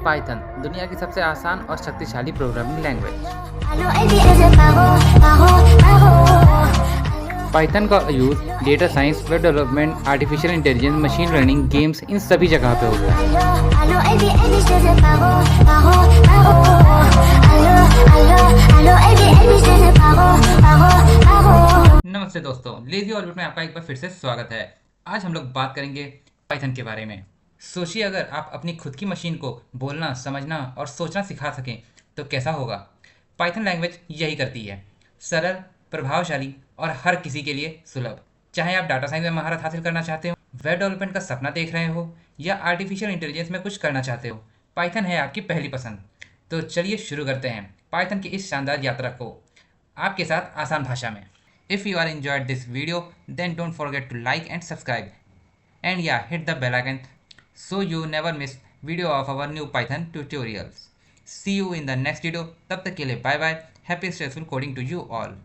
Python दुनिया की सबसे आसान और शक्तिशाली प्रोग्रामिंग लैंग्वेज। पाइथन का use data science, web development, artificial intelligence, machine learning, games, इन सभी जगह पे होता है। नमस्ते दोस्तों, लेजी ऑर्बिट में आपका एक बार फिर से स्वागत है। आज हम लोग बात करेंगे पाइथन के बारे में। सोचिए अगर आप अपनी खुद की मशीन को बोलना, समझना और सोचना सिखा सकें तो कैसा होगा। पाइथन लैंग्वेज यही करती है, सरल, प्रभावशाली और हर किसी के लिए सुलभ। चाहे आप डाटा साइंस में महारत हासिल करना चाहते हो, वेब डेवलपमेंट का सपना देख रहे हो या आर्टिफिशियल इंटेलिजेंस में कुछ करना चाहते हो, पाइथन है आपकी पहली पसंद। तो चलिए शुरू करते हैं पाइथन की इस शानदार यात्रा को आपके साथ आसान भाषा में। If you are enjoyed this video, then don't forget to like and subscribe. And yeah, hit the bell icon so you never miss video of our new Python tutorials. See you in the next video. तब तक के लिए bye bye. Happy stressful coding to you all.